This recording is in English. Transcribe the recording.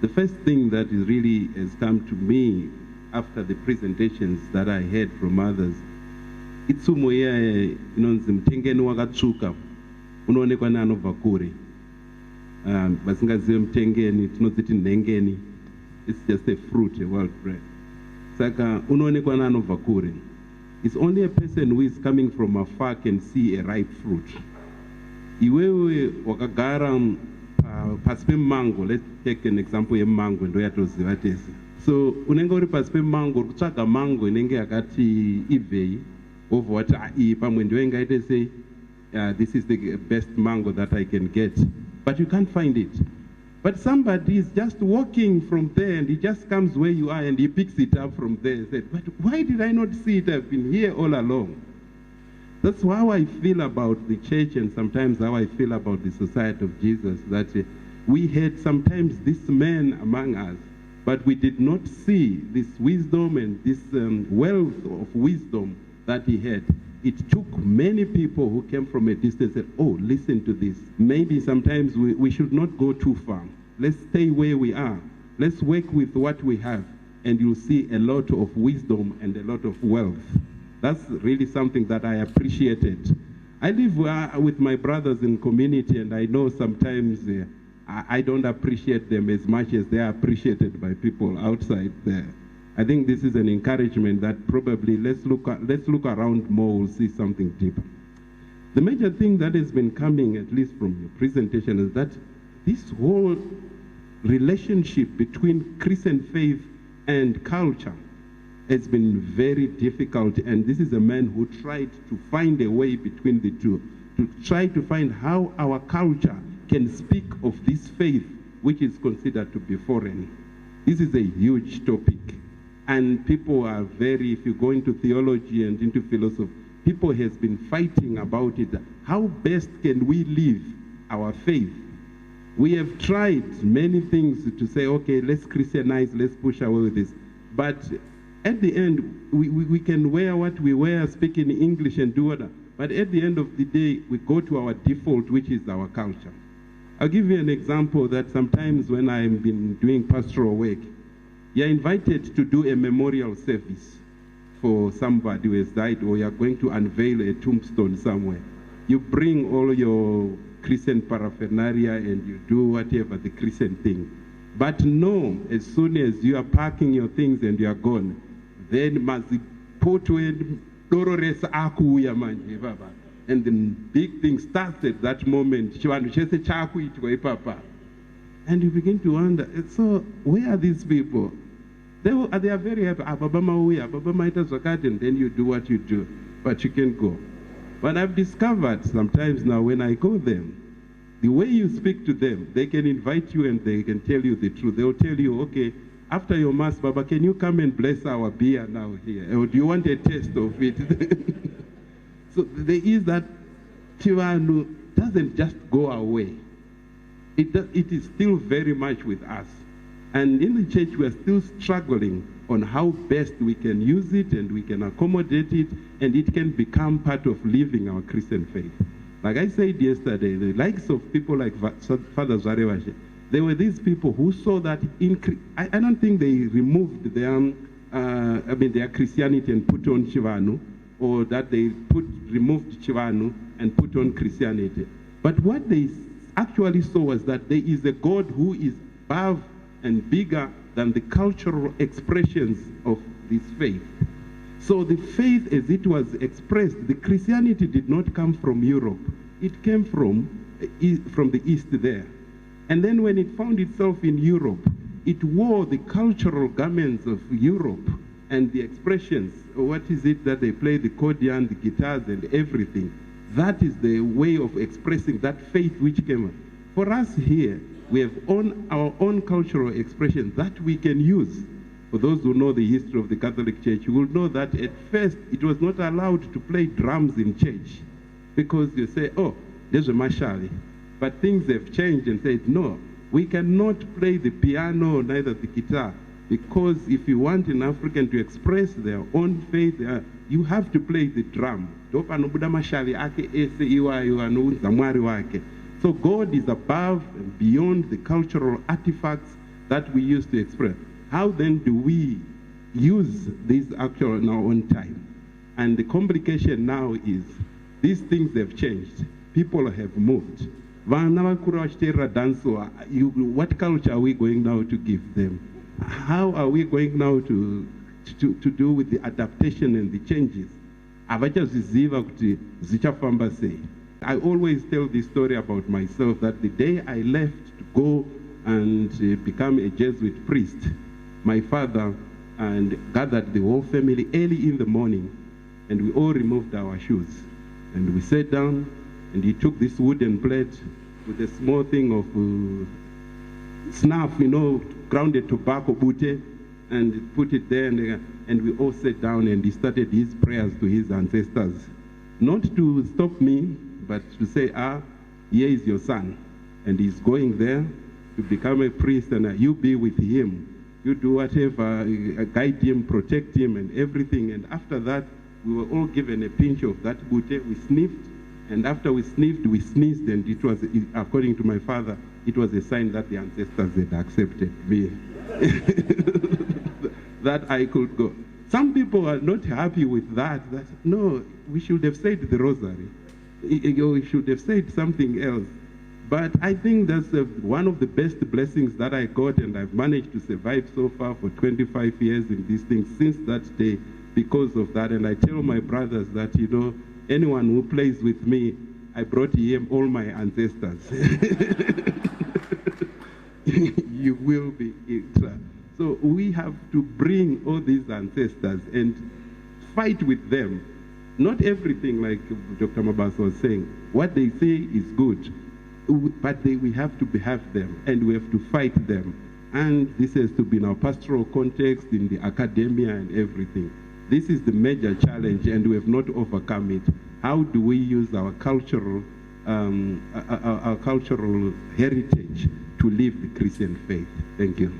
first thing that is really has come to me after the presentations that I heard from others, it's umoya inonzi mtengeni wakatsvuka unoonekwa neanobva kure. Vasingazive mtengeni tinodziti nhengeni. It's just a fruit, a wild bread. Saka unoonekwa neanobva kure. It's only a person who is coming from afar can see a ripe fruit. Iwewe wakagara pasi pemango, let's take an example yemango ndo yatoziva tese. So unenge uri pasi pemango kutsvaga mango inenge yakati ibvei over what pamwe ndio ingaite say this is the best mango that I can get, but you can't find it. But somebody is just walking from there and he just comes where you are and he picks it up from there and said, but why did I not see it? I've been here all along. That's how I feel about the church and sometimes how I feel about the society of Jesus, that we had sometimes this man among us, but we did not see this wisdom and this wealth of wisdom that he had. It took many people who came from a distance and said, oh, listen to this. Maybe sometimes we should not go too far. Let's stay where we are. Let's work with what we have, and you'll see a lot of wisdom and a lot of wealth. That's really something that I appreciated. I live with my brothers in community, and I know sometimes I don't appreciate them as much as they are appreciated by people outside there. I think this is an encouragement that probably let's look around more, we'll see something deeper. The major thing that has been coming, at least from your presentation, is that this whole relationship between Christian faith and culture has been very difficult, and this is a man who tried to find a way between the two, to try to find how our culture can speak of this faith which is considered to be foreign. This is a huge topic. And people are very, if you go into theology and into philosophy, people has been fighting about it. How best can we live our faith? We have tried many things to say, okay, let's Christianize, let's push away with this. But at the end, we can wear what we wear, speak in English and do other. But at the end of the day, we go to our default, which is our culture. I'll give you an example that sometimes when I've been doing pastoral work, you're invited to do a memorial service for somebody who has died, or you're going to unveil a tombstone somewhere. You bring all your Christian paraphernalia and you do whatever the Christian thing. But no, as soon as you are packing your things and you are gone, then must put in Dolores Akuya manje baba. And the big thing starts at that moment. And you begin to wonder, so where are these people? They are very happy. And then you do what you do, but you can go. But I've discovered sometimes now when I go there, the way you speak to them, they can invite you and they can tell you the truth. They'll tell you, okay, after your mass, Baba, can you come and bless our beer now here? Or do you want a taste of it? So there is that Chivanu doesn't just go away. It is still very much with us. And in the church, we are still struggling on how best we can use it and we can accommodate it, and it can become part of living our Christian faith. Like I said yesterday, the likes of people like Father Zvarevashe, there were these people who saw that I don't think they removed their Christianity and put on Chivanu, or that they removed Chivanu and put on Christianity. But what they actually saw was that there is a God who is above and bigger than the cultural expressions of this faith. So the faith as it was expressed, the Christianity did not come from Europe. It came from the East there. And then when it found itself in Europe, it wore the cultural garments of Europe and the expressions. What is it that they play? The accordion, the guitars and everything. That is the way of expressing that faith which came. For us here, we have our own cultural expressions that we can use. For those who know the history of the Catholic Church, you will know that at first it was not allowed to play drums in church, because you say, oh, there's a mashali. But things have changed and said, no, we cannot play the piano, neither the guitar, because if you want an African to express their own faith, you have to play the drum. So God is above and beyond the cultural artifacts that we used to express. How then do we use this actual in our own time? And the complication now is these things have changed. People have moved. What culture are we going now to give them? How are we going now to do with the adaptation and the changes? I always tell this story about myself, that the day I left to go and become a Jesuit priest, my father and gathered the whole family early in the morning, and we all removed our shoes. And we sat down, and he took this wooden plate with a small thing of snuff, grounded tobacco bute, and put it there, and we all sat down, and he started his prayers to his ancestors. Not to stop me, but to say, here is your son, and he's going there to become a priest, and you be with him. You do whatever, guide him, protect him, and everything. And after that, we were all given a pinch of that bute. We sniffed, and after we sniffed, we sneezed, and it was, according to my father, it was a sign that the ancestors had accepted me. That I could go. Some people are not happy with that. No, we should have said the rosary. We should have said something else. But I think that's one of the best blessings that I got, and I've managed to survive so far for 25 years in these things since that day because of that. And I tell my brothers that, anyone who plays with me, I brought him all my ancestors. You will be it. So we have to bring all these ancestors and fight with them. Not everything, like Dr. Mabas was saying, what they say is good, but we have to behave them, and we have to fight them. And this has to be in our pastoral context, in the academia and everything. This is the major challenge, and we have not overcome it. How do we use our cultural heritage to live the Christian faith? Thank you.